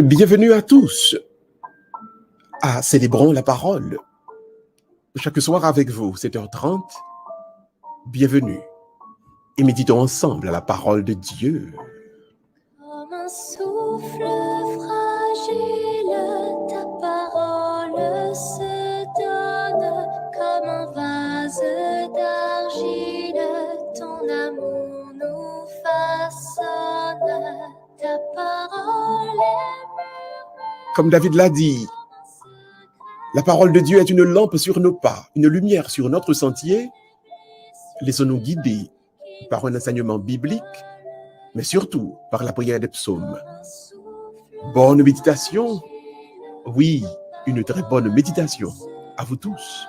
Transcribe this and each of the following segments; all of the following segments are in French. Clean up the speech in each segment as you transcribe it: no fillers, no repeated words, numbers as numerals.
Bienvenue à tous à Célébrons la parole. Chaque soir avec vous, 7h30, bienvenue. Et méditons ensemble à la parole de Dieu. Comme un souffle fragile, ta parole se donne. Comme un vase d'argile, ton amour nous façonne. Ta parole est Comme David l'a dit, la parole de Dieu est une lampe sur nos pas, une lumière sur notre sentier. Laissons-nous guider par un enseignement biblique, mais surtout par la prière des psaumes. Bonne méditation. Oui, une très bonne méditation. À vous tous.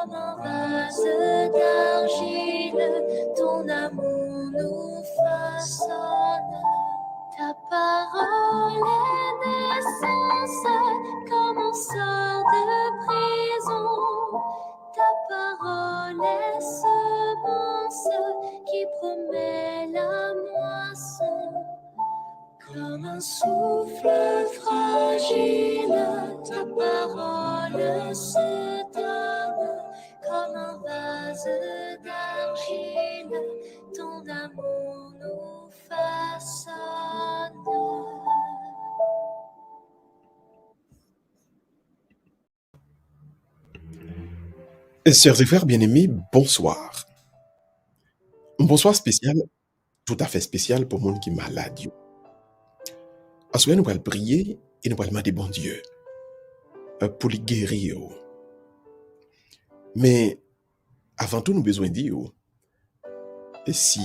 comme un vase d'argile, ton amour nous façonne. Ta parole est naissance, comme on sort de prison. Ta parole est semence qui promet la moisson. Comme un souffle fragile, ta parole se donne. Comme un vase d'argile, ton amour nous façonne. Chers et frères bien-aimés, bonsoir. Un bonsoir spécial, tout à fait spécial pour le monde qui est malade. Ensuite, nous allons prier et nous allons demander bon Dieu pour les guérir. Mais avant tout, nous avons besoin de dire, si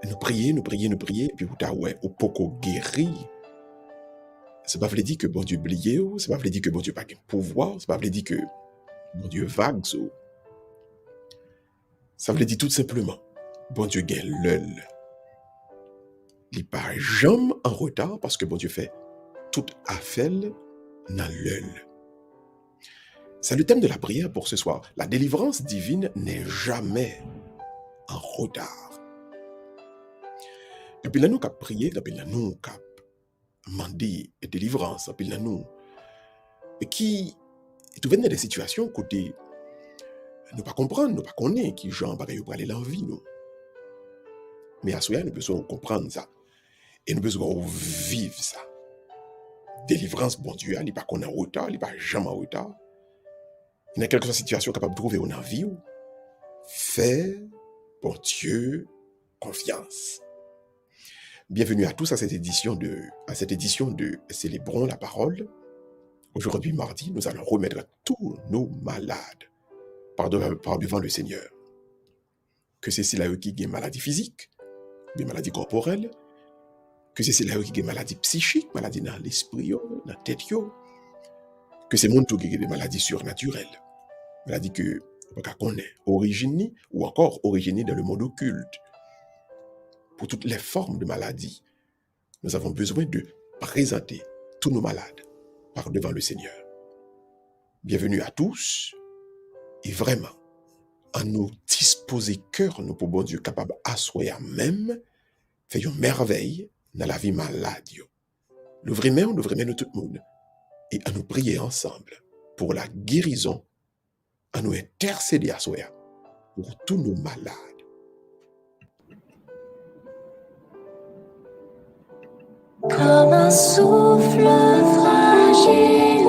nous prions, et puis vous avez au poco guéri, ça ne veut pas dire que bon Dieu oublié, ça ne veut pas dire que bon Dieu n'a pas de pouvoir, ça ne veut pas dire que bon Dieu vague. Ça veut dire tout simplement, bon Dieu gagne l'œil. Il n'est pas jamais en retard parce que bon Dieu fait tout affaire dans l'œil. C'est le thème de la prière pour ce soir. La délivrance divine n'est jamais en retard. Depuis là, nous avons prié, depuis là, nous avons demandé délivrance, depuis là, nous qui trouvent dans des situations côté nous pas comprendre, nous pas connaître qui gens bagaille pour aller dans la vie nous. Mais à ce moment, nous besoin comprendre ça et nous besoin vivre ça. Délivrance, bon Dieu, il n'est pas qu'on est en retard, il n'est pas jamais en retard. Il y a quelques situations capables de trouver en vie. Fais, bon Dieu, confiance. Bienvenue à tous à cette édition de Célébrons la parole. Aujourd'hui, mardi, nous allons remettre tous nos malades par devant le Seigneur. Que c'est là qui ont maladie physique, des maladies corporelles, que c'est là qui ont maladie psychique, maladie dans l'esprit, dans la tête, que c'est monde qui ont des maladies surnaturelles, maladies que on connaît, origine ou encore origine dans le monde occulte. Pour toutes les formes de maladies, nous avons besoin de présenter tous nos malades par devant le Seigneur. Bienvenue à tous et vraiment, en nous disposer cœur, nous pour bon Dieu capable d'asseoir même, faire une merveille dans la vie malade. L'ouvrir main de tout le monde et à nous prier ensemble pour la guérison, à nous intercéder à soi pour tous nos malades. Comme un souffle fragile,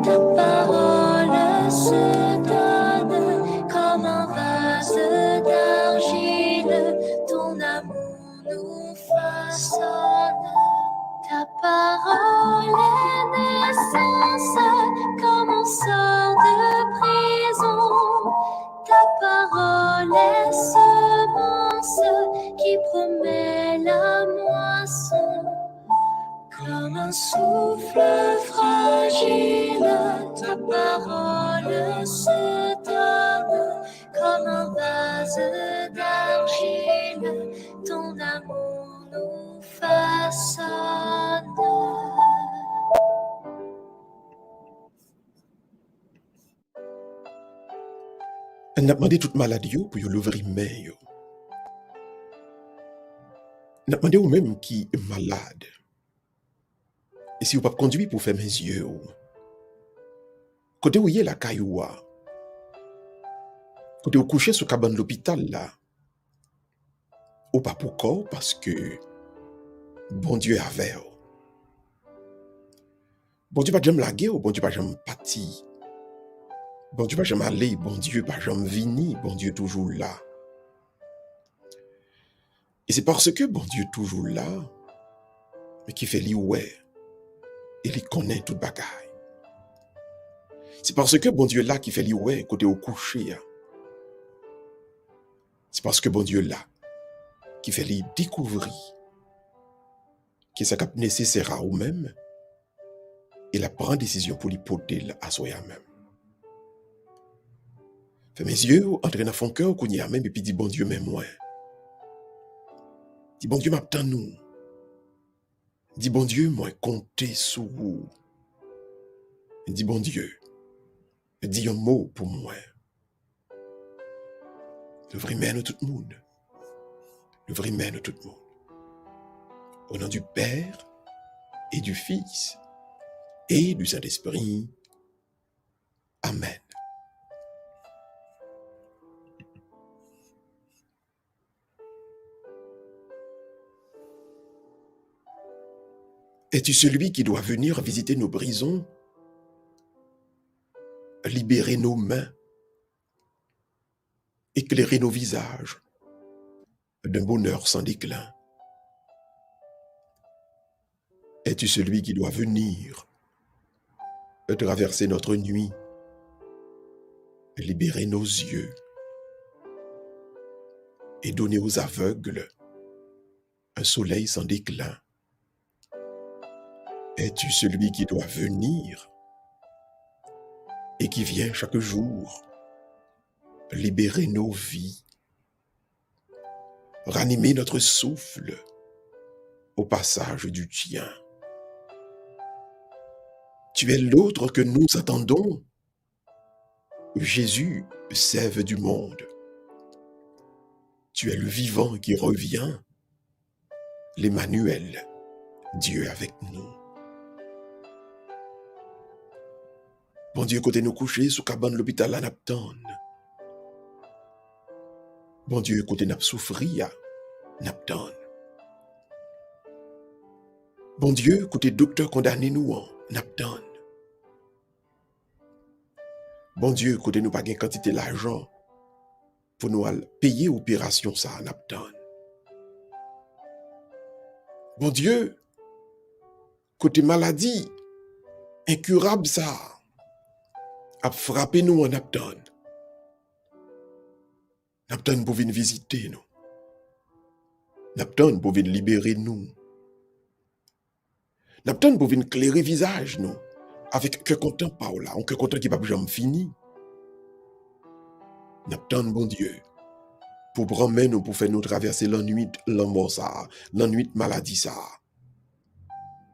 ta parole se donne. Comme un vase d'argile, ton amour nous façonne. Ta parole est naissance, comme on sort de prison. Ta parole est semence qui promet la moisson. Comme un souffle fragile, ta parole se donne. Comme un vase d'argile, ton amour nous façonne. On a demandé toute maladie pour l'ouvrir main. On a demandé au même qui est malade. si vous pas conduit pour faire mes yeux, côté où y est la cailloua, côté où couché sous cabane de l'hôpital là, ou pas pour corps parce que bon Dieu avait. Bon Dieu pas jamais laguer, bon Dieu pas jamais parti. Bon Dieu pas jamais aller, bon Dieu pas jamais vini, bon Dieu toujours là. Et c'est parce que bon Dieu toujours là, mais qui fait lui ouais, et il connaît toute bagaille. C'est parce que bon Dieu là qui fait lui ouais, côté au coucher. C'est parce que bon Dieu là qui fait lui découvrir que ça cap nécessaire à vous-même, et la prend décision pour lui porter à soi-même. Fait mes yeux, entre dans son cœur, qu'on y a même, et puis dit bon Dieu, mais moi. Dis bon Dieu, m'attend nous. Dis bon Dieu, moi, comptez sur vous. Dis bon Dieu, dis un mot pour moi. Le vrai mène tout le monde. Le vrai mène tout le monde. Au nom du Père et du Fils et du Saint-Esprit. Amen. Es-tu celui qui doit venir visiter nos prisons, libérer nos mains, éclairer nos visages d'un bonheur sans déclin? Es-tu celui qui doit venir traverser notre nuit, libérer nos yeux et donner aux aveugles un soleil sans déclin? Es-tu celui qui doit venir et qui vient chaque jour libérer nos vies, ranimer notre souffle au passage du tien? Tu es l'autre que nous attendons, Jésus, sève du monde. Tu es le vivant qui revient, l'Emmanuel, Dieu avec nous. Bon Dieu, côté nous coucher sous cabane de l'hôpital à Napton. Bon Dieu, côté nous souffrir à Napton. Bon Dieu, côté docteur condamné nous en Napton. Bon Dieu, côté nous pas gain quantité d'argent pour nous payer opération ça à Napton. Bon Dieu, côté maladie incurable ça a frappé nous en Napton. Napton pour venir visiter nous. Napton pour venir libérer nous. Napton pour venir clairer visage nous. Avec cœur content par là, un cœur content qui va jamais fini. Napton bon Dieu pour prendre nous pour faire nous traverser l'ennui, l'amour ça, l'ennui maladie ça.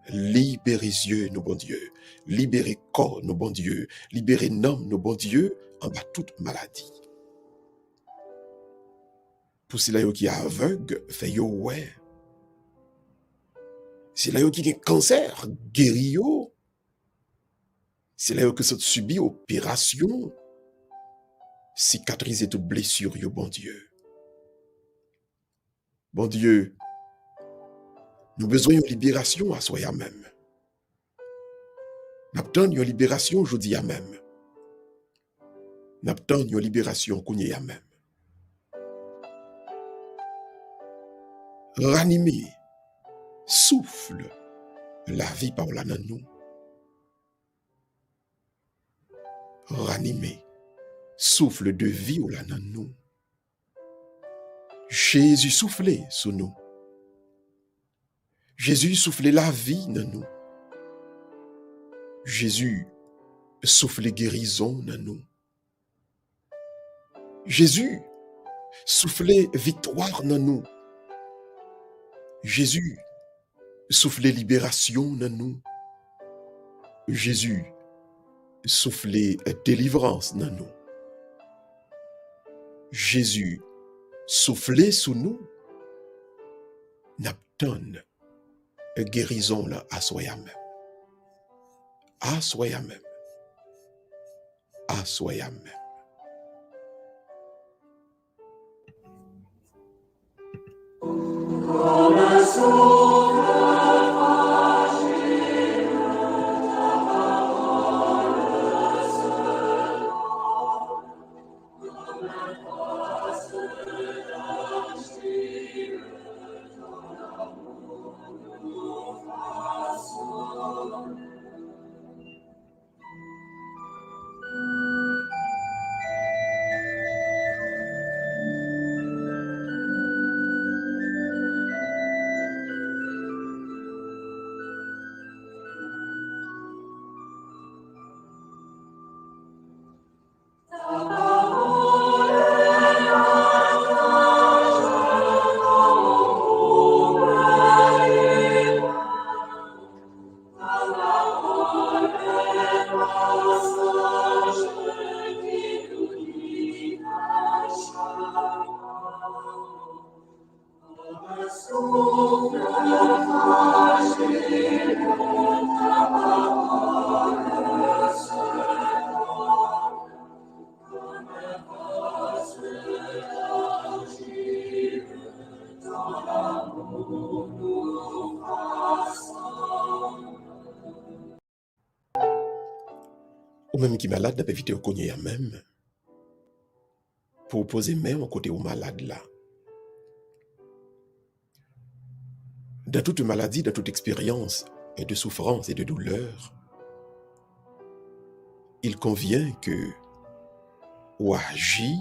Libérez yeux, nos bons dieux. Libérez corps, nos bons dieux. Libérez noms, nos bons dieux, en bas toute maladie. Pour ceux-là qui est aveugle, fait yo ouais. C'est là qui a un cancer, guéri yo. C'est là qui a subi opération, cicatriser toute blessure, yo bon Dieu. Bon Dieu, nous avons besoin d'une libération à soi même. Nous avons une libération aujourd'hui à même. Nous avons une libération qu'on y a même. Ranimer, souffle la vie par là dans nous. Ranimer, souffle de vie ou là dans nous. Jésus soufflait sur nous. Jésus soufflait la vie dans nous. Jésus soufflait guérison dans nous. Jésus soufflait victoire dans nous. Jésus soufflait libération dans nous. Jésus soufflait délivrance dans nous. Jésus soufflait sous nous. Napton guérison là à soi même. Assoya même. Assoya même. Ou même qui malade, n'a pas évité au cogner à même. Pour poser main au côté au malade là. Dans toute maladie, dans toute expérience de souffrance et de douleur, il convient que ou agit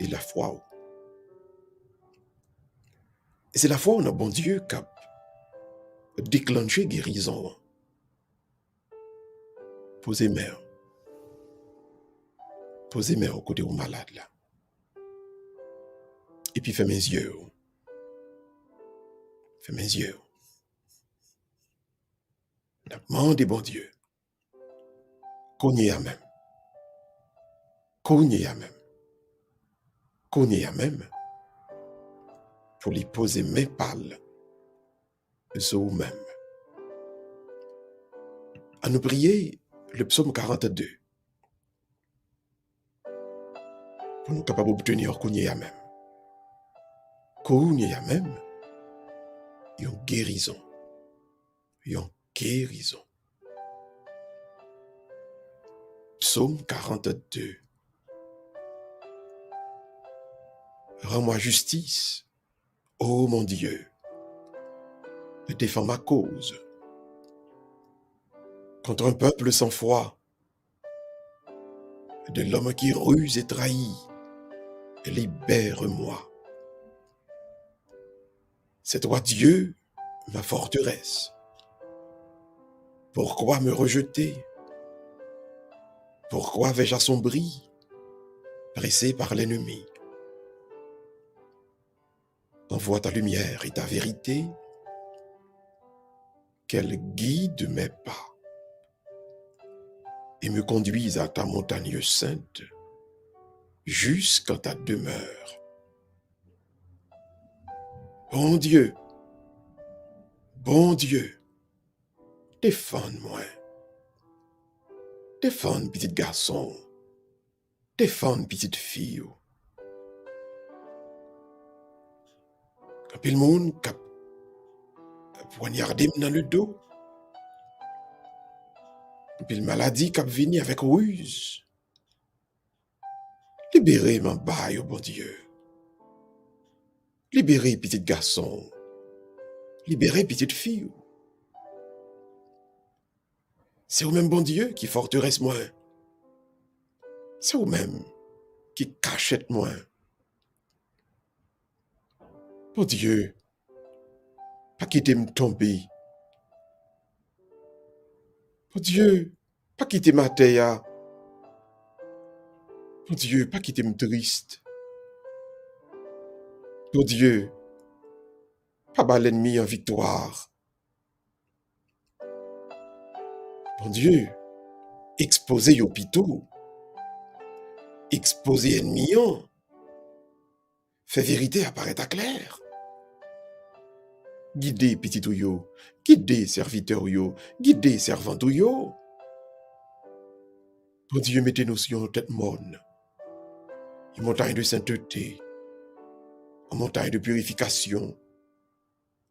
et la foi. Et c'est la foi en un bon Dieu qui a déclenché guérison. Posez main. Posez main au côté au malade là. Et puis fais mes yeux. Fais mes yeux. Demandez bon Dieu. Cognez à même. Cognez à même. Cognez à même. Pour lui poser mes pâles. Sur vous-même. À nous prier le psaume 42. Pour nous capables d'obtenir cogner à même. Cogner à même. Une guérison. Une guérison. Psaume 42. Rends-moi justice, ô mon Dieu, et défends ma cause. Contre un peuple sans foi, de l'homme qui ruse et trahit, libère-moi. C'est toi Dieu, ma forteresse. Pourquoi me rejeter? Pourquoi vais-je assombri, pressé par l'ennemi? Envoie ta lumière et ta vérité, qu'elle guide mes pas et me conduise à ta montagne sainte, jusqu'à ta demeure. Bon Dieu, défends-moi. Défends, petit garçon. Défends, petite fille. Quand le monde cap poignardé dans le dos, puis le maladie cap venu avec ruse. Libérez mon bail, bon Dieu. Libérez, petit garçon. Libérez, petite fille. C'est vous-même, bon Dieu, qui forteresse moi. C'est vous-même qui cachette moi. Bon Dieu, pas quitter me tomber. Bon Dieu, pas quitter ma terre. Bon Dieu, pas quitter me triste. Bon Dieu, pas bas l'ennemi en victoire. Bon Dieu, exposer hôpitaux, exposer ennemi, fait vérité apparaître à clair. Guider petit yo, guider serviteur yo, guider servant yo. Bon Dieu, mettez-nous sur une tête morne, une montagne de sainteté, une montagne de purification,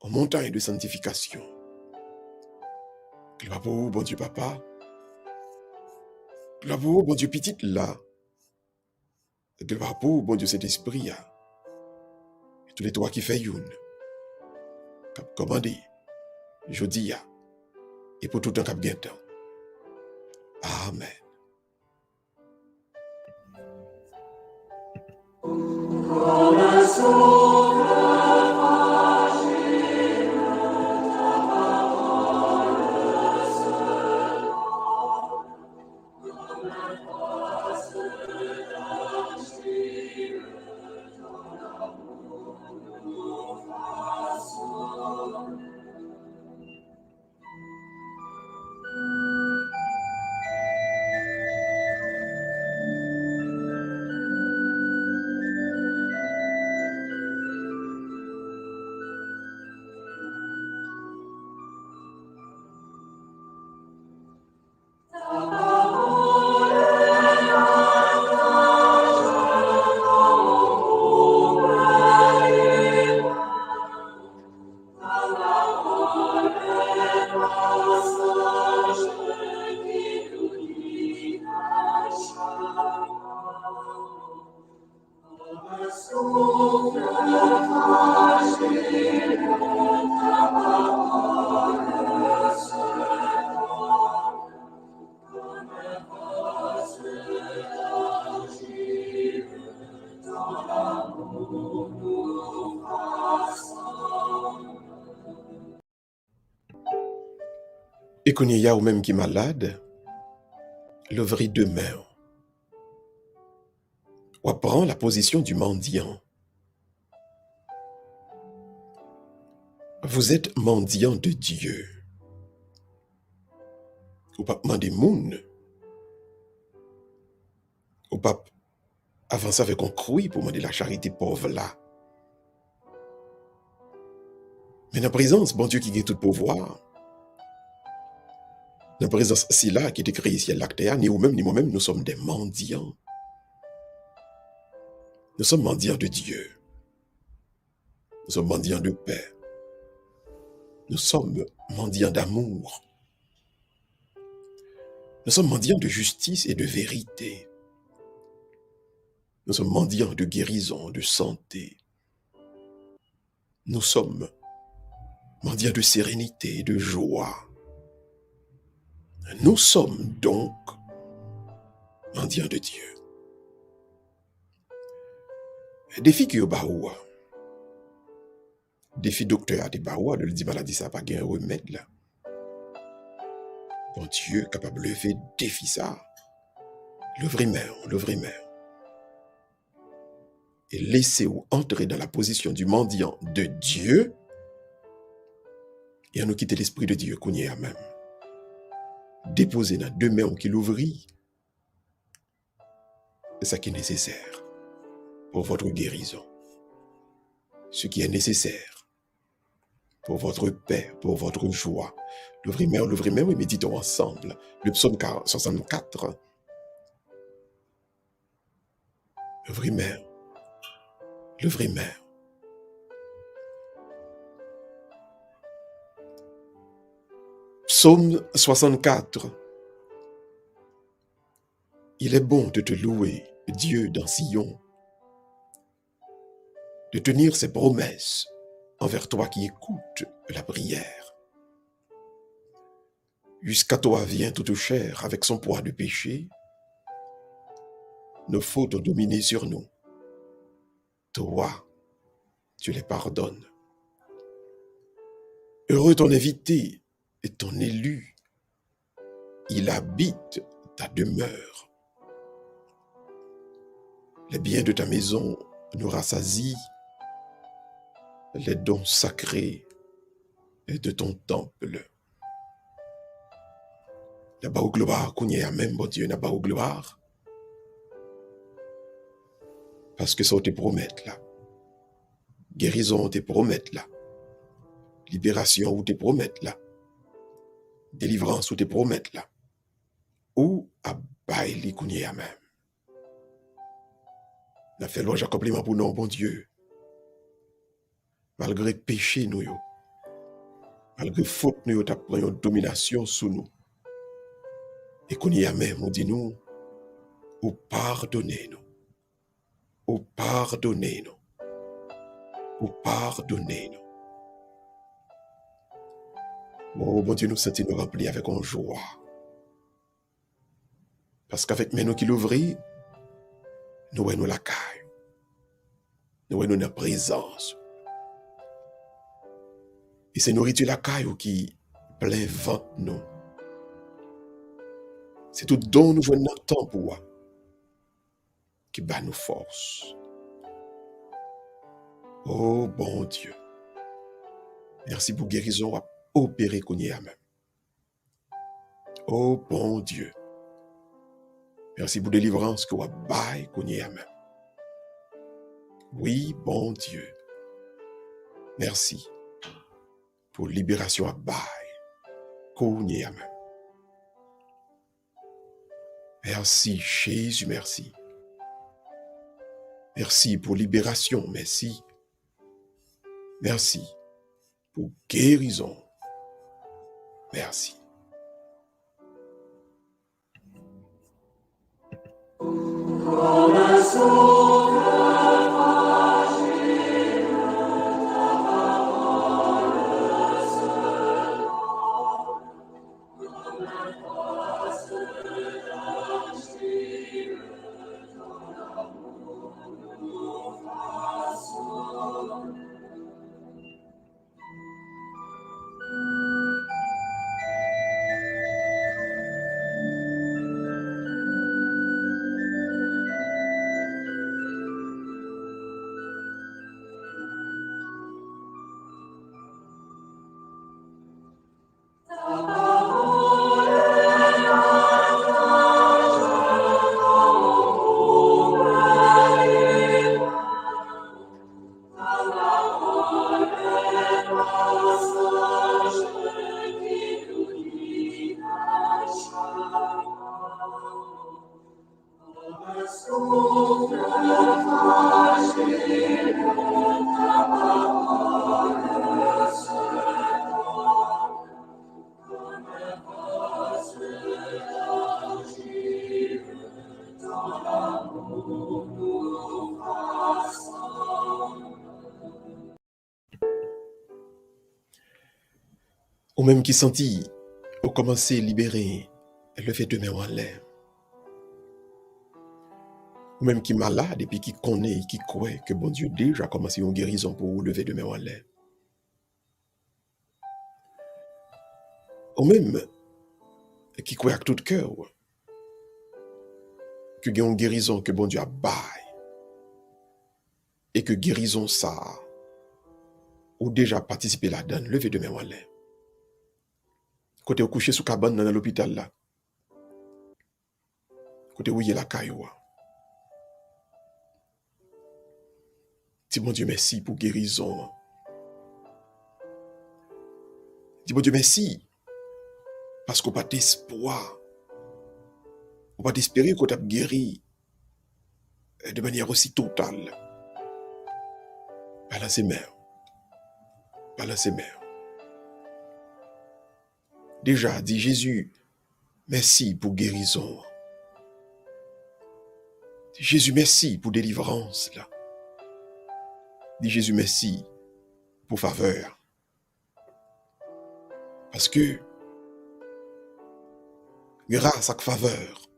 une montagne de sanctification. Gloire pour vous, bon Dieu Papa. Gloire pour vous, bon Dieu petit là. Gloire pour vous, bon Dieu Saint-Esprit. Et tous les trois qui fait une. Cap commandé. Jeudi. Et pour tout un cap gain temps. Amen. Et qu'on y a ou même qui est malade, levez deux mains. Ou prend la position du mendiant. Vous êtes mendiant de Dieu. Ou pas demander moun. Ou pas avancer avec un cri pour demander la charité pauvre là. Mais dans la présence, bon Dieu qui a tout pouvoir, dans la présence si là qui était créé ici à l'actéa, ni vous-même, ni moi-même, nous sommes des mendiants. Nous sommes mendiants de Dieu. Nous sommes mendiants de paix. Nous sommes mendiants d'amour. Nous sommes mendiants de justice et de vérité. Nous sommes mendiants de guérison, de santé. Nous sommes mendiants de sérénité et de joie. Nous sommes donc mendiants de Dieu. Défi qui est au baoua. Défi docteur à des baoua, de le dire maladie, ça n'a pas un remède là. Bon Dieu, capable de lever défi ça. Le vrai main. Et laissez-vous entrer dans la position du mendiant de Dieu et à nous quitter l'Esprit de Dieu qu'on y est à même. Déposez dans deux mains qui l'ouvrit. C'est ça qui est nécessaire pour votre guérison. Ce qui est nécessaire pour votre paix, pour votre joie. L'ouvrir main, oui, méditons ensemble. Le psaume 64. L'ouvrir main. Psaume 64. Il est bon de te louer, Dieu dans Sion, de tenir ses promesses envers toi qui écoutes la prière. Jusqu'à toi vient toute chair avec son poids de péché. Nos fautes ont dominé sur nous. Toi, tu les pardonnes. Heureux ton invité et ton élu. Il habite ta demeure. Les biens de ta maison nous rassasient. Les dons sacrés de ton temple. N'a-bas au gloire, qu'on y est à même, bon Dieu, n'a-bas au gloire. Parce que ça, on te promet là. Guérison, on te promet là. Libération, on te promet là. Délivrance, on te promet là. Ou à bah, il y connaît à même. N'a fait louange accomplissement pour nous, bon Dieu. Malgré péché, nous, yo, malgré faute, nous, t'as pris une domination sous nous. Et qu'on y a même, on dit nous, ou pardonnez-nous, ou pardonnez-nous, ou pardonnez-nous. Bon Dieu, nous sentons nous remplis avec une joie. Parce qu'avec nous qui l'ouvrit, nous voyons la caille, nous voyons la présence. Et c'est nourriture la caille qui plein vent nous. C'est tout don nous jouons notre temps pour moi, qui bat nos forces. Oh bon Dieu, merci pour guérison à opérer qu'on y a même. Oh bon Dieu, merci pour délivrance qu'on a bail qu'on y a même. Oui, bon Dieu, merci pour libération à bail qu'on y a même. Merci Jésus, merci. Merci pour libération, merci. Merci pour guérison, merci. Ou même qui sentit, au commencer à libérer, le fait de main en l'air. Ou même qui malade et puis qui connaît et qui croit que bon Dieu déjà commencé une guérison pour lever de main en l'air. Ou même qui croit avec tout cœur que il y a une guérison que bon Dieu a bail et que guérison ça ou déjà participé là-dedans, lever de main en l'air. Côté au couché sous cabane dans l'hôpital là. Côté où il y a la caillou. Dis mon Dieu merci pour guérison. Dis mon Dieu merci parce qu'on n'a pas d'espoir. On n'a pas d'espérer qu'on t'a guéri de manière aussi totale. Balancez mains. Balancez mains. Déjà, dit Jésus, merci pour guérison. Dit Jésus, merci pour délivrance. Là. Dit Jésus, merci pour faveur. Parce que, grâce à la faveur,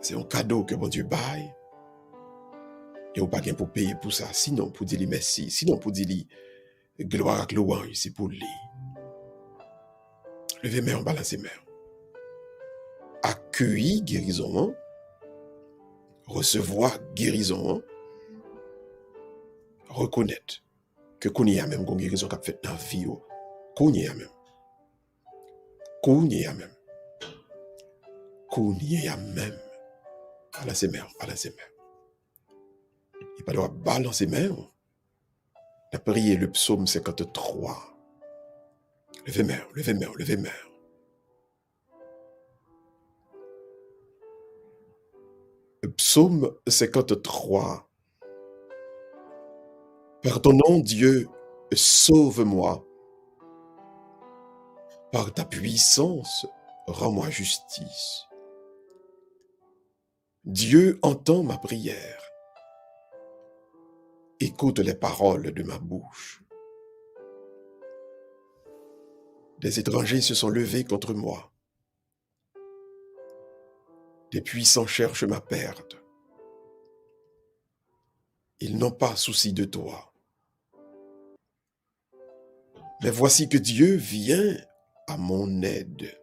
c'est un cadeau que bon Dieu baille. Et on n'a pas bien pour payer pour ça. Sinon, pour dire merci. Sinon, pour dire gloire à louange, c'est pour lui. Levez main, balancez main. Accueillir guérison. Recevoir guérison. Reconnaître que qu'on y a même une guérison qui a fait dans la vie. Qu'on y a même. Qu'on y a même. Qu'on y a même. Balancez main, balancez main. Il va devoir balancer main. On a prié le psaume 53. Levez main, levez main, levez main. Psaume 53. Par ton nom, Dieu, sauve-moi. Par ta puissance, rends-moi justice. Dieu entend ma prière. Écoute les paroles de ma bouche. Des étrangers se sont levés contre moi. Des puissants cherchent ma perte. Ils n'ont pas souci de toi. Mais voici que Dieu vient à mon aide.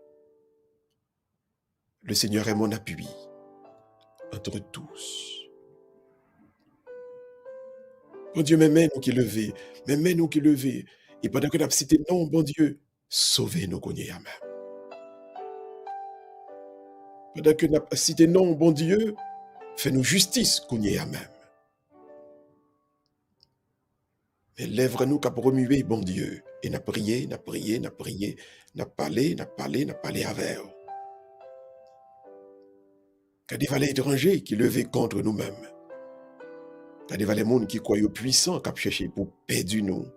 Le Seigneur est mon appui entre tous. Bon Dieu, mes mains nous qui levées, mes mains nous qui levées. Et pendant que nous avons cité non, bon Dieu, sauvez-nous qu'on y a même. Pendant que nous avons cité non, bon Dieu, fais-nous justice qu'on y a même. Mais lèvres-nous qu'à remuer, bon Dieu. Et n'a prié, n'a prié, n'a prié, n'a parlé, n'a parlé, n'a parlé avec eux. Qu'à des valets étrangers qui levaient contre nous-mêmes. Qu'à des valets mondes qui croient puissants, qui cherché pour perdre nous,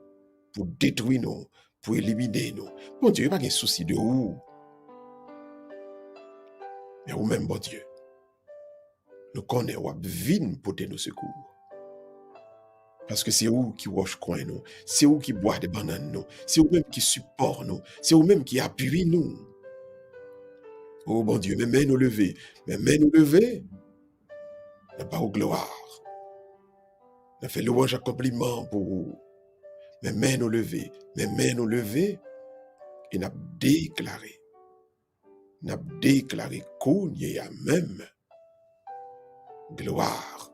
pour détruire nous, pour éliminer nous. Bon Dieu, il n'y a pas de souci de où. Mais vous-même, bon Dieu, nous connaissons ou vine pour nos secours. Parce que c'est vous qui wash coin nous, c'est vous qui boit des bananes nous, c'est vous-même qui supporte nous, c'est vous-même qui appuie nous. Oh bon Dieu, mes mains nous levées, n'a pas au gloire. N'a fait louange accomplissement pour vous. Mes mains nous levées, et n'a déclaré qu'on y a même gloire.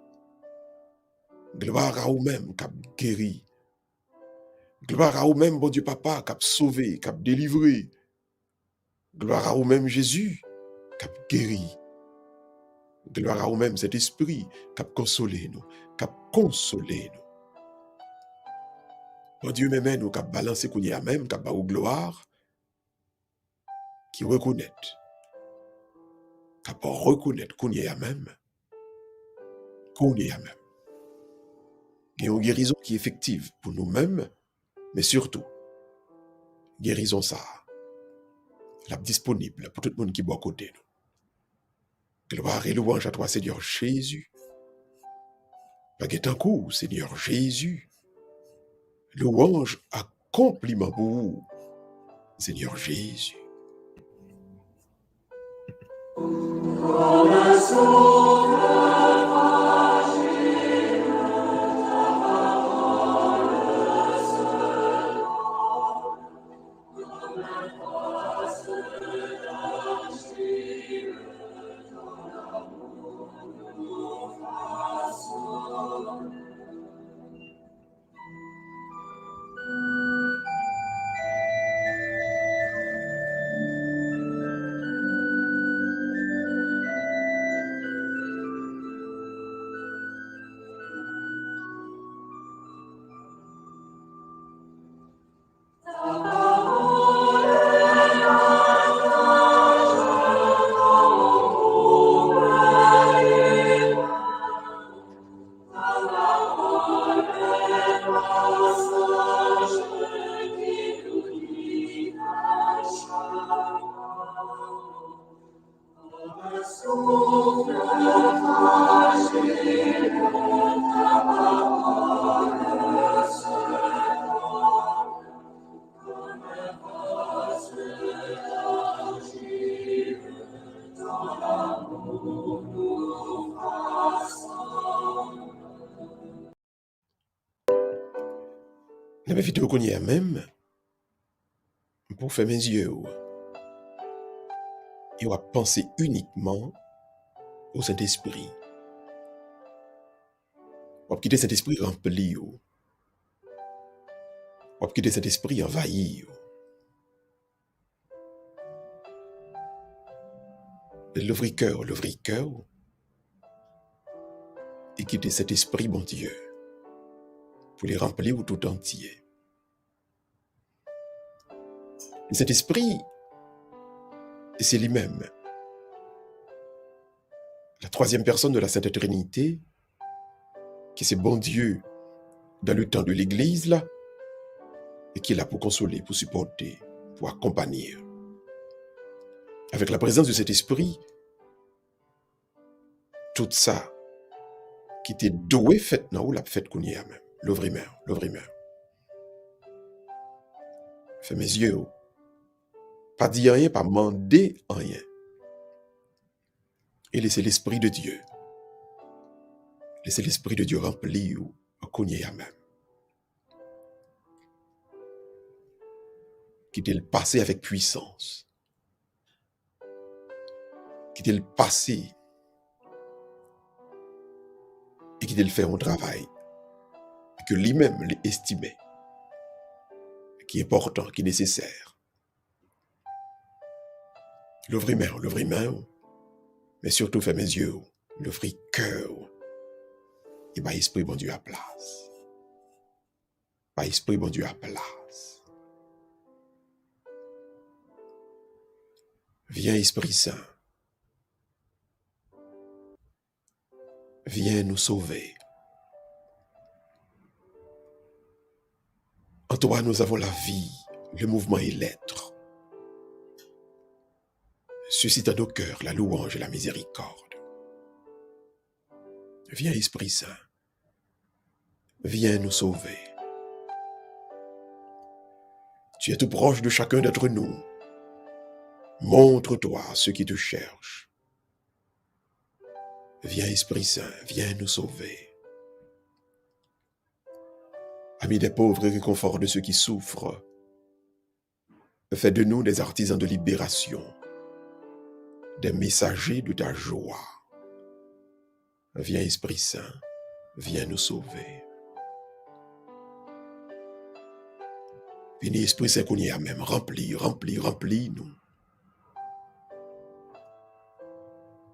Gloire à vous-même qui a guéri. Gloire à vous-même, bon Dieu Papa, qui a sauvé, qui a délivré. Gloire à vous-même, Jésus, qui a guéri. Gloire à vous-même, cet esprit, qui a consolé nous, Bon Dieu, même nous, qui a balancé qu'on y a même, qui a au gloire, qui reconnaît, qu'on y a même, Il y a une guérison qui est effective pour nous-mêmes, mais surtout, guérison ça, la disponible pour tout le monde qui boit à côté nous. Gloire et louange à toi, Seigneur Jésus. Baguette en cours, Seigneur Jésus. Louange, accomplissement pour vous, Seigneur Jésus. La vidéo qu'on y a même, pour faire mes yeux, et on va penser uniquement au Saint-Esprit. On va quitter cet esprit rempli, on va quitter cet esprit envahi. L'ouvrir cœur, et quitter cet esprit, bon Dieu, pour les remplir tout entier. Et cet esprit, c'est lui-même, la troisième personne de la Sainte Trinité, qui c'est bon Dieu dans le temps de l'Église, là, et qui est là pour consoler, pour supporter, pour accompagner. Avec la présence de cet esprit, tout ça qui était doué fait, non, ou la fête qu'on y a même, l'œuvre humaine. Fais mes yeux, pas dire rien, pas demander rien. Et laisser l'Esprit de Dieu. Laisser l'Esprit de Dieu remplir ou qu'on y a même. Quitter le passé avec puissance. Quitter le passé et quitter le faire un travail que lui-même l'estimait, qui est important, qui est nécessaire. L'œuvre humaine, mais surtout fait mes yeux, l'œuvre cœur, et bah esprit bon Dieu à place. Bah esprit bon Dieu à place. Viens Esprit Saint. Viens nous sauver. En toi, nous avons la vie, le mouvement et l'être. Suscite à nos cœurs la louange et la miséricorde. Viens, Esprit Saint. Viens nous sauver. Tu es tout proche de chacun d'entre nous. Montre-toi à ceux qui te cherchent. Viens, Esprit Saint, viens nous sauver. Ami des pauvres et réconfort de ceux qui souffrent, fais de nous des artisans de libération, des messagers de ta joie. Viens, Esprit Saint, viens nous sauver. Viens, Esprit Saint, qu'on y a même, remplis nous.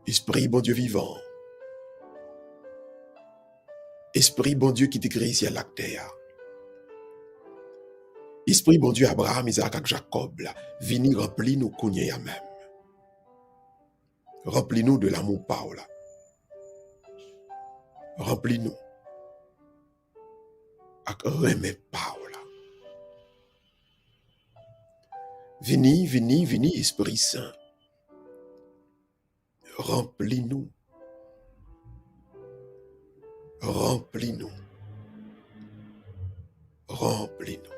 Esprit, bon Dieu vivant. Esprit, bon Dieu qui t'est créé ici à la terre. Esprit, bon Dieu, Abraham, Isaac, et Jacob, viens remplis nous qu'on y a même. Remplis-nous de l'amour Paul. Remplis-nous. Avec remets Paul. Vini, Esprit Saint. Remplis-nous. Remplis-nous. Remplis-nous.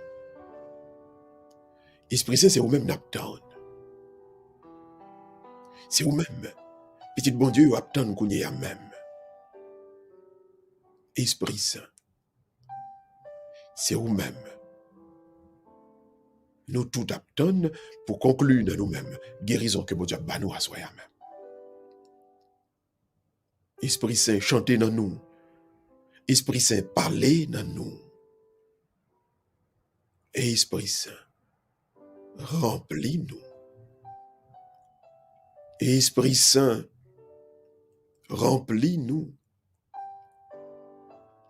Esprit Saint, c'est vous-même n'attendre. C'est vous-même. Petit bon Dieu, vous attendez qu'on y a même. Esprit Saint. C'est vous-même. Nous tout attendons pour conclure dans nous-mêmes. Guérison que bon Dieu bat nous à soi même. Esprit Saint, chantez dans nous. Esprit Saint, parlez dans nous. Et Esprit Saint, remplis-nous. Esprit Saint, remplis-nous.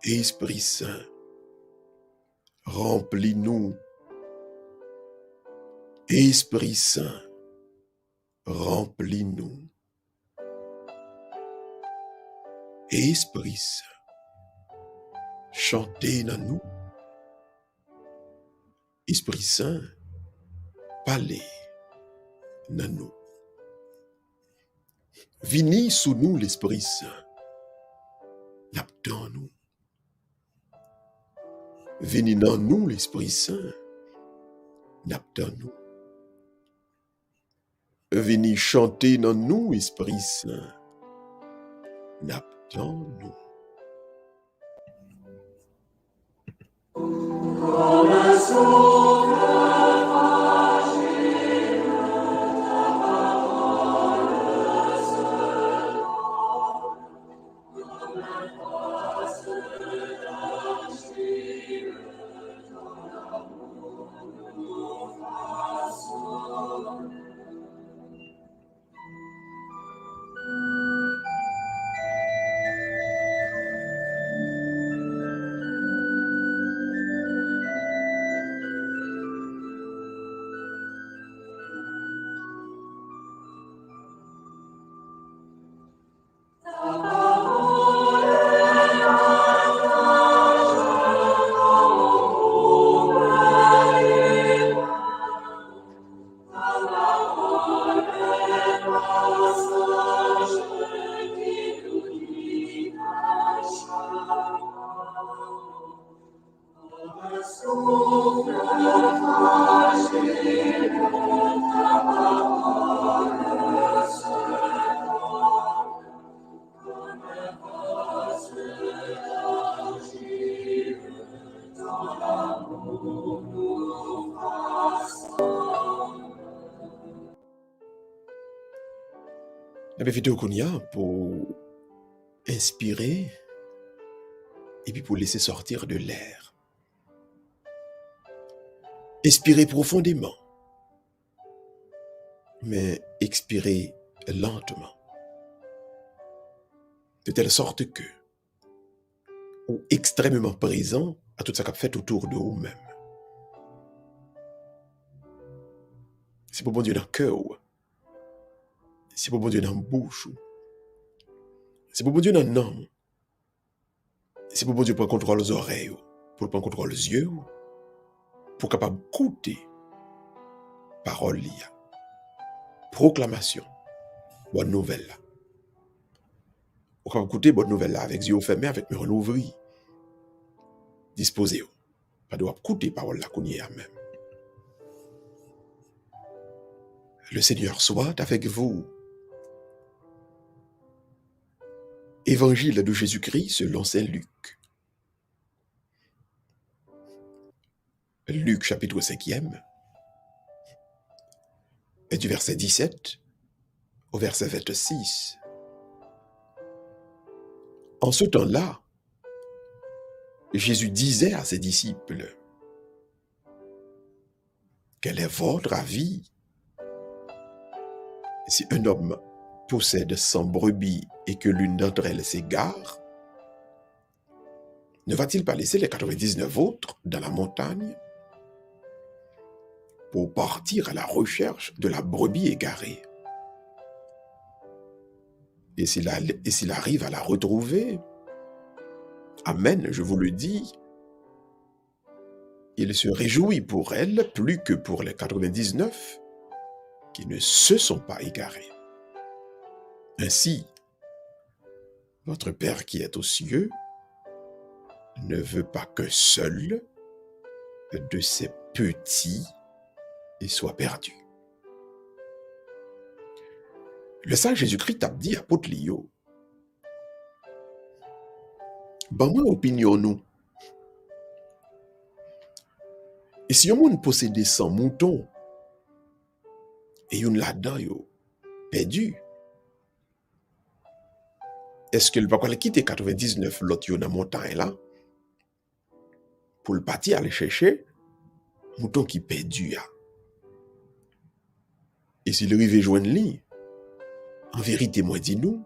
Esprit Saint, remplis-nous. Esprit Saint, remplis-nous. Esprit Saint, chantez dans nous. Esprit Saint, parlez dans nous. Vini sous nous l'Esprit Saint. N'attends nous. Vini dans nous l'Esprit Saint. N'attends nous. Vini chanter dans nous, Esprit Saint. N'attends nous. La vidéo qu'on y a pour inspirer et puis pour laisser sortir de l'air. Inspirer profondément, mais expirer lentement, de telle sorte que, ou extrêmement présent à tout ça qu'a fait autour de vous-même. C'est pour bon Dieu dans le cœur, c'est pour bon Dieu dans la bouche, c'est pour bon Dieu dans le nom, c'est pour bon Dieu pour contrôler les oreilles, pour contrôler les yeux, pour capable d'écouter parole liée, proclamation, bonne nouvelle là. Pour capable d'écouter bonne nouvelle là avec les yeux fermés, avec mes ouvris, disposés. Pas de écouter parole là qu'on y a même. Le Seigneur soit avec vous. Évangile de Jésus-Christ selon saint Luc. Luc chapitre 5e, et du verset 17 au verset 26. En ce temps-là, Jésus disait à ses disciples, quel est votre avis si un homme possède 100 brebis et que l'une d'entre elles s'égare, ne va-t-il pas laisser les 99 autres dans la montagne pour partir à la recherche de la brebis égarée? Et s'il arrive à la retrouver, amen, je vous le dis, il se réjouit pour elle plus que pour les 99 qui ne se sont pas égarés. Ainsi, votre Père qui est aux cieux ne veut pas qu'un seul de ses petits soit perdu. Le Saint Jésus-Christ a dit à apôtre Lio, ben moi opinion nous. Et si on monde possède 100 moutons et une là-dedans yo perdu, est-ce que le papa va quitter 99 l'autre yo dans montagne là pour le partir aller chercher mouton qui perdu ya? Et s'il arrive joindre lui, en vérité moi dis nous,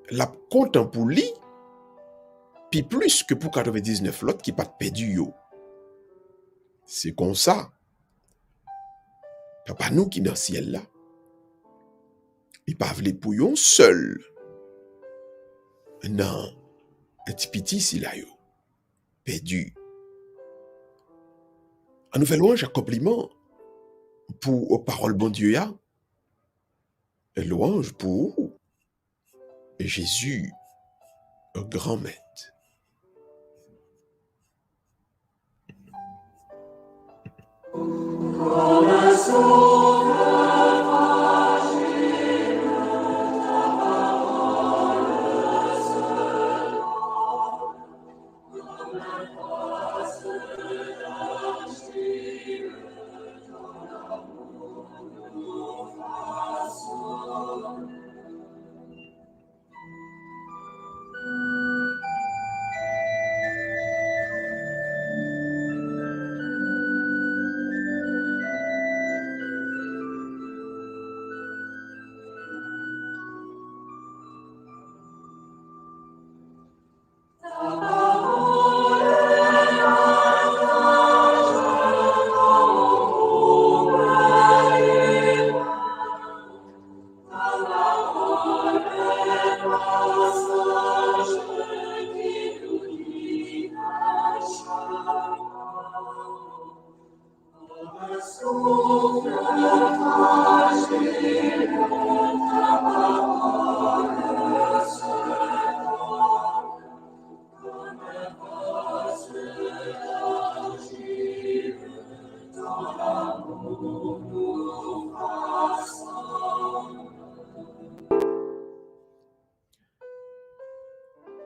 la content pour lui puis plus que pour 99 l'autre qui pas perdu yo. C'est comme ça. Papa nous qui dans le ciel là, il pas vle pour yon seul. Non, un petit petit si là yo perdu. En nous fait louange un compliment pour aux paroles bon Dieu ya. Un louange pour Jésus, un grand maître.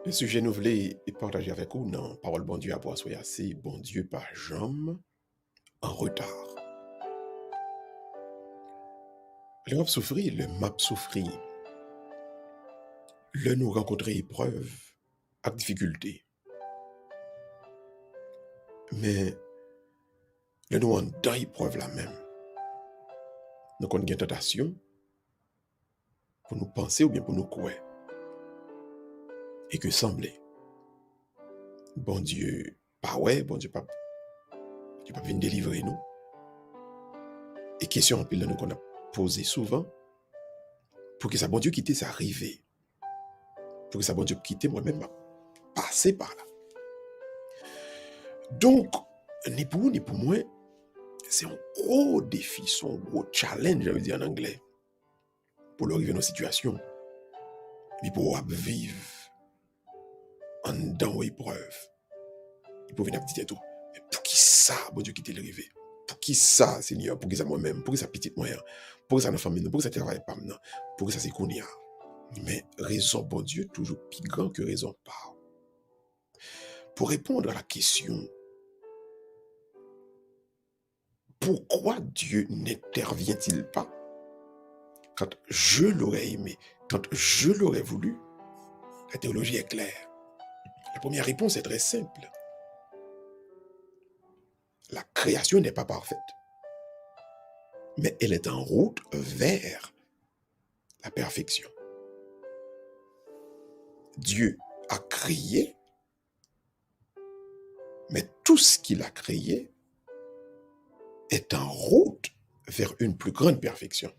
Le sujet nous voulons partager avec vous dans Parole bon Dieu à boire soyez assez bon Dieu par jambe en retard. Le map souffrir, le map souffrir. Le nous rencontrer épreuve, avec difficulté. Mais le nous en dans épreuve la même. Nous avons une tentation pour nous penser ou bien pour nous croire. Et que semblait, bon Dieu, pas ouais, bon Dieu, pas venir délivrer nous. Et question en pile nous qu'on a posé souvent, pour que ça bon Dieu quitte ça arriver. Pour que ça bon Dieu quitte moi-même passer par là. Donc, ni pour vous ni pour moi, c'est un gros défi, c'est un gros challenge, je veux dire en anglais, pour leur arriver dans nos situations, mais pour vivre en dans l'épreuve. Il peut venir petit et tout. Mais pour qui ça, bon Dieu, qui t'est arrivé? Pour qui ça, Seigneur? Pour qui ça moi-même? Pour qui ça petit moyen? Pour qui ça nos familles? Pour qui ça travaille pas maintenant? Pour qui ça c'est qu'on y a? Mais raison, bon Dieu, toujours plus grand que raison pas. Pour répondre à la question, pourquoi Dieu n'intervient-il pas quand je l'aurais aimé, quand je l'aurais voulu? La théologie est claire. La première réponse est très simple. La création n'est pas parfaite, mais elle est en route vers la perfection. Dieu a créé, mais tout ce qu'il a créé est en route vers une plus grande perfection.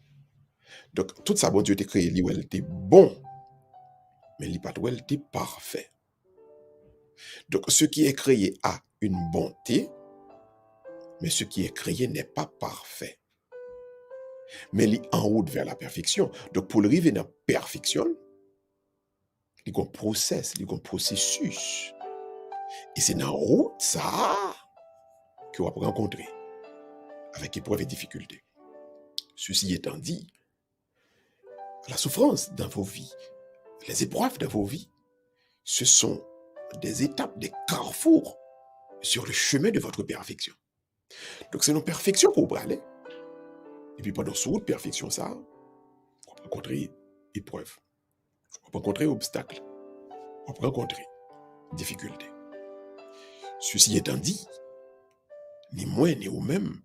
Donc, tout ça, bon Dieu t'a créé, lui, elle était bon, mais lui, pas elle était parfait. Donc, ce qui est créé a une bonté, mais ce qui est créé n'est pas parfait. Mais il est en route vers la perfection. Donc, pour arriver dans la perfection, il y a un process, il y a un processus. Et c'est dans la route, ça, qu'on va rencontrer avec épreuves et difficultés. Ceci étant dit, la souffrance dans vos vies, les épreuves dans vos vies, ce sont des étapes, des carrefours sur le chemin de votre perfection. Donc, c'est une perfection pour vous aller. Et puis, pendant ce route de perfection, ça, on va rencontrer épreuves, on va rencontrer obstacles, on va rencontrer difficultés. Ceci étant dit, ni moi ni vous-même,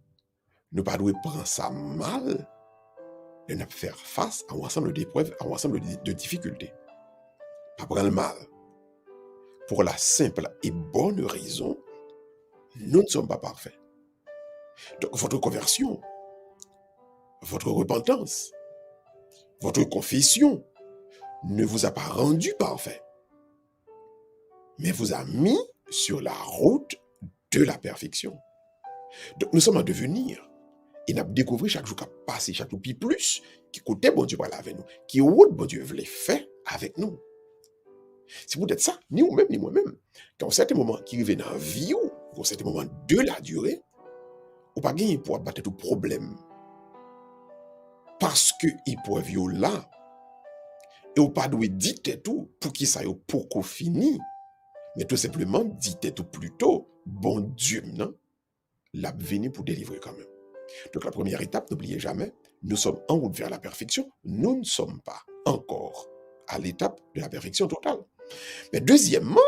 nous ne devons pas prendre ça mal de nous faire face à un ensemble d'épreuves, à un ensemble de difficultés. Pas prendre le mal. Pour la simple et bonne raison, nous ne sommes pas parfaits. Donc, votre conversion, votre repentance, votre confession ne vous a pas rendu parfait, mais vous a mis sur la route de la perfection. Donc, nous sommes en devenir. Et nous avons découvert chaque jour qu'à passer, chaque jour plus, qui côté bon Dieu parler avec nous, qui route bon Dieu voulait faire avec nous. C'est peut-être ça, ni vous-même, ni moi-même. Quand certains moments qui arrivent dans la vie, ou certains moments de la durée, ou pas gagner pour abattre tout problème. Parce que il peut vivre là, et ou pas doit dire tout pour qu'il ça pour qu'on finisse, mais tout simplement dire tout plutôt, bon Dieu, non, l'a venu pour délivrer quand même. Donc la première étape, n'oubliez jamais, nous sommes en route vers la perfection, nous ne sommes pas encore à l'étape de la perfection totale. Mais deuxièmement,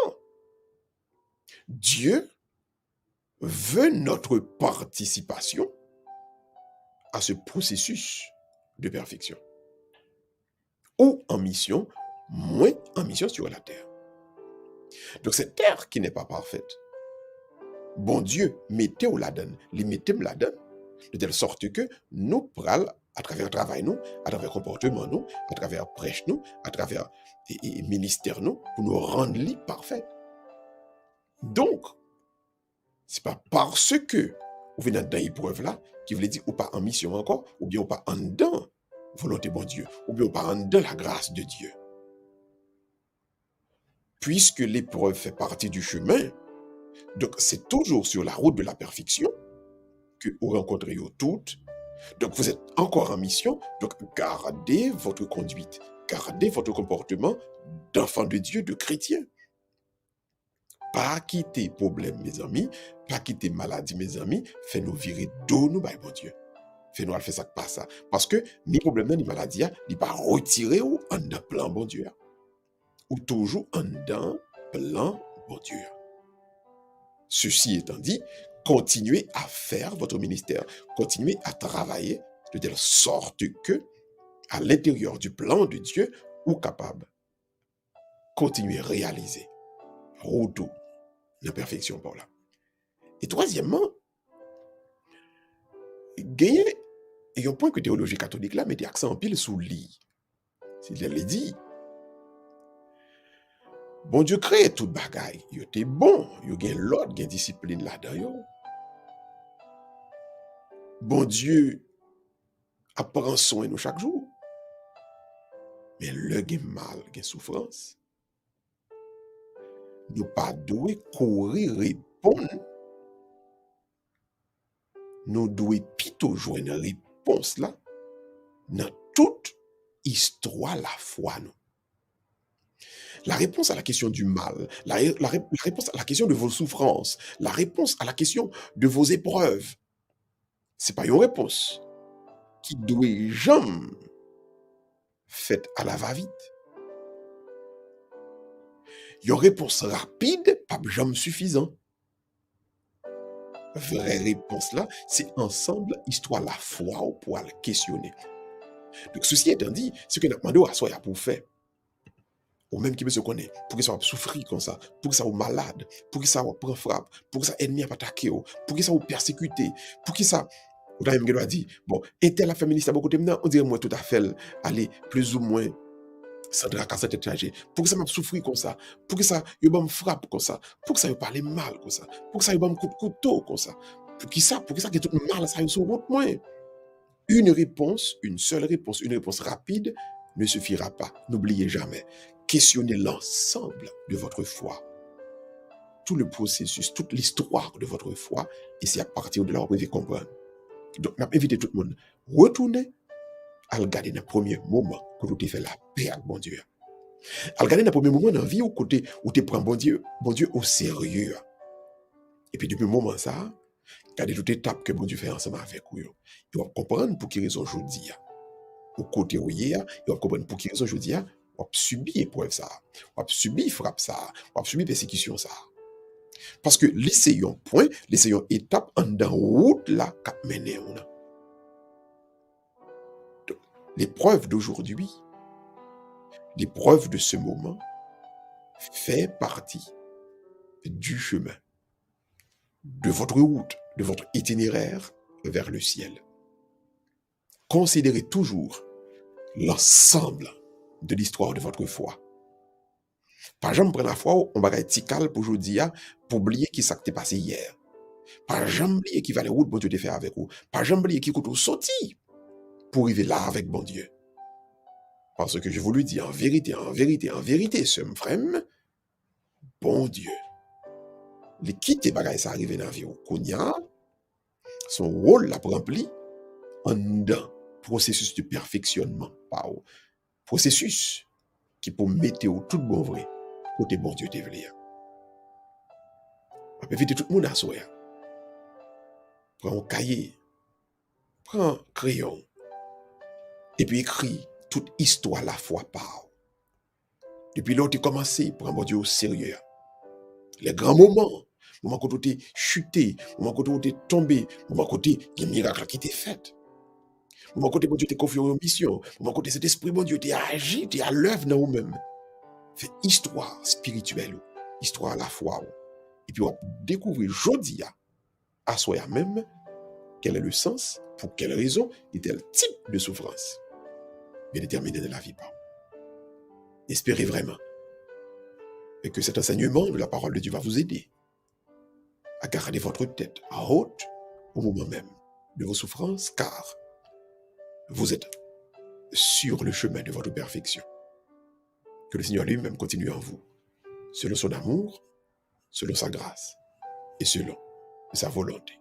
Dieu veut notre participation à ce processus de perfection. Ou en mission, moins en mission sur la terre. Donc cette terre qui n'est pas parfaite, bon Dieu, mettez-vous la donne, mettez-moi la donne, de telle sorte que nous prenons à travers le travail, nous, à travers le comportement, nous, à travers le prêche, nous, à travers le ministère, nous, pour nous rendre parfaits. Donc, ce n'est pas parce que vous venez dans l'épreuve là, qui veut dire ou pas en mission encore, ou bien ou pas en dedans volonté bon Dieu, ou bien ou pas en dedans la grâce de Dieu. Puisque l'épreuve fait partie du chemin, donc c'est toujours sur la route de la perfection que vous rencontrez toutes. Donc vous êtes encore en mission, donc gardez votre conduite, gardez votre comportement d'enfant de Dieu, de chrétien. Pas quitter problème, mes amis, pas quitter maladie, mes amis, faites-nous virer d'eau, nous, bon Dieu. Fais-nous faire ça pas ça. Parce que, ni problème, ni maladie, il pas retiré ou en d'un plan, bon Dieu. Ou toujours en d'un plan, bon Dieu. Ceci étant dit, continuez à faire votre ministère, continuez à travailler de telle sorte que, à l'intérieur du plan de Dieu, ou capable, continuez à réaliser, retour, la perfection par là. Et troisièmement, gagner, et un point que théologie catholique là, mettez accent en pile sous lit. S'il elle dit, bon Dieu crée toute bagaille, il était bon, il y a l'ordre, il y a discipline là-dedans. Bon Dieu apprend soin de nous chaque jour. Mais le gen mal, gen souffrance, nous pas doué courir répondre, nous devons plutôt jouer une réponse là dans toute histoire la foi nous. La réponse à la question du mal, la réponse à la question de vos souffrances, la réponse à la question de vos épreuves, c'est pas une réponse qui doit jamais faite à la va-vite. Une réponse rapide, pas jamais suffisant. Vraie réponse là, c'est ensemble histoire la foi ou pour la questionner. Donc ceci étant dit, ce que nous demandons à soi pour faire, ou même qui me se connaît, pour que ça va souffrir comme ça, pour que ça va malade, pour que ça va prendre frappe, pour que ça ennemi va attaquer, pour que ça va persécuter, pour que ça, ou même qui doit dire, bon, et tel la féministe à beaucoup de temps, on dirait moi tout à fait, aller plus ou moins sans tracas, sans tête chargée, pour que ça m'a souffrir comme ça, pour que ça yo me frappe comme ça, pour que ça me parle mal comme ça, pour que ça yo me coupe couteau comme ça, pour que ça que tout mal ça yo sur route moi. Une réponse, une seule réponse, une réponse rapide ne suffira pas. N'oubliez jamais, questionnez l'ensemble de votre foi, tout le processus, toute l'histoire de votre foi, et c'est à partir de là vous pouvez comprendre. Donc, je invite tout le monde, retournez à regarder dans le premier moment que vous avez fait la paix avec bon Dieu. À regarder dans le premier moment dans la vie où tu prends bon Dieu au sérieux. Et puis depuis le moment ça, regardez toute étape que bon Dieu fait ensemble avec vous. Il va comprendre pour quelle raison je dis. Au côté où il y a, il va comprendre pour quelle raison je dis. On va subir épreuve ça, on va subir frappe ça, on va subir persécution ça. Parce que l'essayons point, l'essayons étape en dans route là qu'a mené on a. L'épreuve d'aujourd'hui, l'épreuve de ce moment fait partie du chemin, de votre route, de votre itinéraire vers le ciel. Considérez toujours l'ensemble de l'histoire de votre foi. Par exemple, prendre la foi, on va être tical pour aujourd'hui, pour oublier qui s'est passé hier. Par exemple, oublier qui va les routes bon Dieu te fait avec vous. Par exemple, oublier qui coûte sorti pour arriver là avec bon Dieu. Parce que je vous le dis en vérité, ce frère, bon Dieu, les quitter bagaille ça arrive dans la vie au Kounia, son rôle l'a rempli en un processus de perfectionnement, par processus qui peut mettre tout bon vrai côté bon Dieu te veut. On peut inviter tout le monde à soi. Prends un cahier, prends un crayon, et puis écris toute histoire la foi par. Depuis là, tu as commencé, prends bon Dieu au sérieux. Les grands moments, moment où tu es chuté, moment où tu es tombé, moment où il y a un miracle qui t'est fait. Moment où bon Dieu t'est confié en mission, moment où cet esprit bon Dieu t'est agi, t'es à l'œuvre dans vous-même. Fait histoire spirituelle, histoire à la foi. Et puis on va découvrir aujourd'hui à soi-même quel est le sens, pour quelle raison et tel type de souffrance bien déterminé de la vie. Espérez vraiment et que cet enseignement de la parole de Dieu va vous aider à garder votre tête à haute au moment même de vos souffrances, car vous êtes sur le chemin de votre perfection. Que le Seigneur lui-même continue en vous, selon son amour, selon sa grâce et selon sa volonté.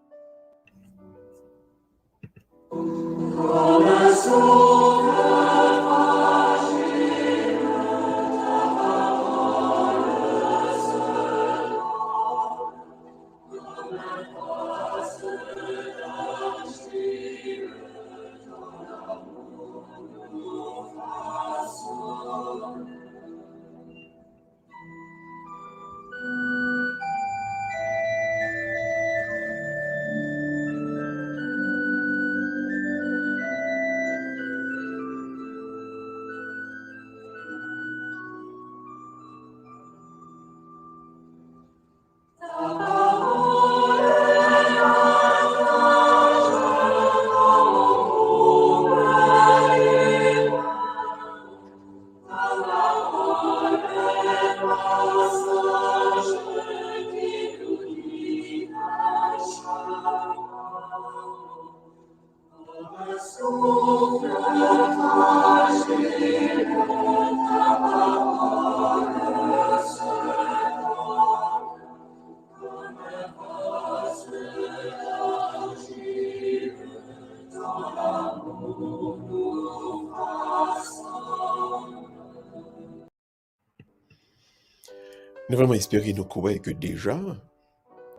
Nous vraiment espérer nous croire que déjà,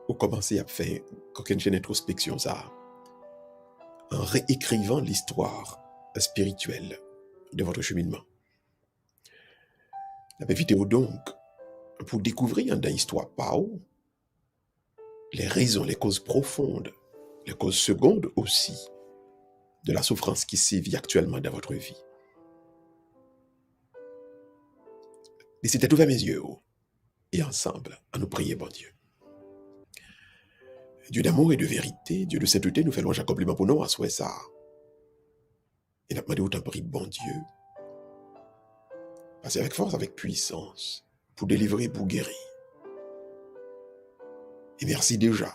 vous commencez à faire quelque chose d'introspection ça, en réécrivant l'histoire spirituelle de votre cheminement. La vidéo donc, pour découvrir dans l'histoire Pao, les raisons, les causes profondes, les causes secondes aussi, de la souffrance qui sévit actuellement dans votre vie. Laissez ouvert mes yeux, et ensemble, à nous prier, bon Dieu. Dieu d'amour et de vérité, Dieu de sainteté, nous faisons un compliment pour nous, à souhait ça. Et nous demandons autant prier, bon Dieu, passer avec force, avec puissance, pour délivrer, pour guérir. Et merci déjà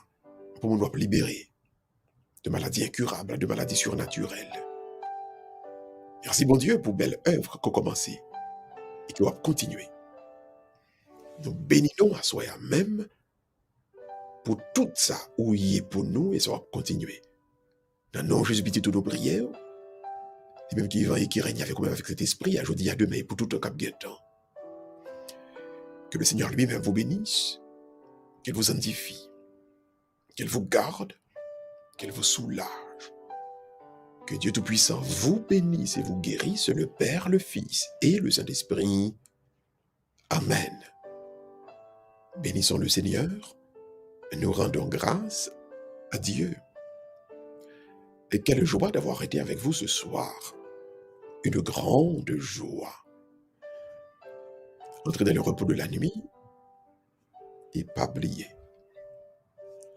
pour nous libérer de maladies incurables, de maladies surnaturelles. Merci, bon Dieu, pour belle œuvre qu'on a commencé et qu'on va continuer. Nous bénissons à soi même pour tout ça où il est pour nous et ça va continuer. Dans le nom de Jésus, toutes nos prières, et même qui vient et qui règne avec cet esprit, aujourd'hui à demain, pour tout un cap de temps. Que le Seigneur lui-même vous bénisse, qu'il vous sanctifie, qu'il vous garde, qu'il vous soulage. Que Dieu Tout-Puissant vous bénisse et vous guérisse, le Père, le Fils et le Saint-Esprit. Amen. Bénissons le Seigneur, et nous rendons grâce à Dieu. Et quelle joie d'avoir été avec vous ce soir. Une grande joie. Entrez dans le repos de la nuit et pas oublier.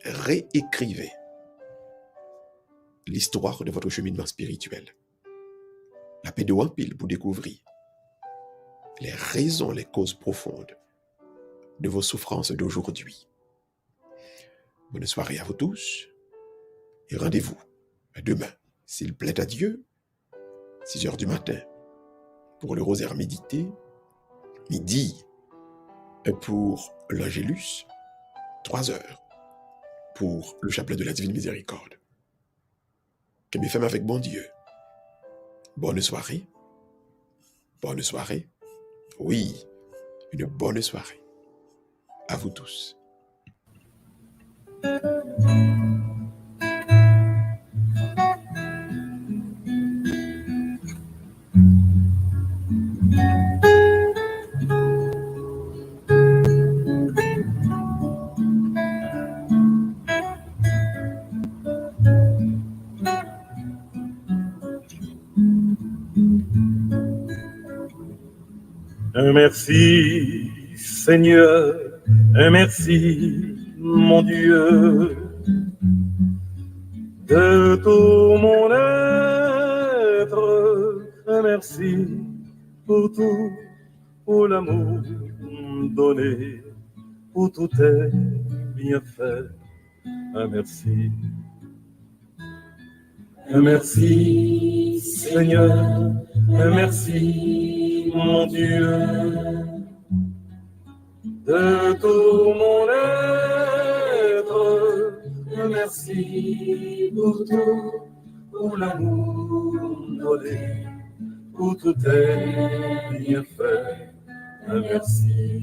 Réécrivez l'histoire de votre cheminement spirituel. La paix de Wampil pour découvrir les raisons, les causes profondes de vos souffrances d'aujourd'hui. Bonne soirée à vous tous et rendez-vous demain, s'il plaît à Dieu, 6h du matin, pour le rosaire médité, midi pour l'Angélus, 3h pour le chapelet de la Divine Miséricorde. Que mes femmes avec bon Dieu. Bonne soirée. Bonne soirée. Oui, une bonne soirée. À vous tous. Un merci, Seigneur, un merci, mon Dieu, de tout mon être, un merci pour tout, pour l'amour donné, pour tout tes bienfaits, un merci. Un merci, Seigneur, un merci, mon Dieu, de tout mon être, un merci pour tout, pour l'amour donné, pour tout tes bienfaits, un merci.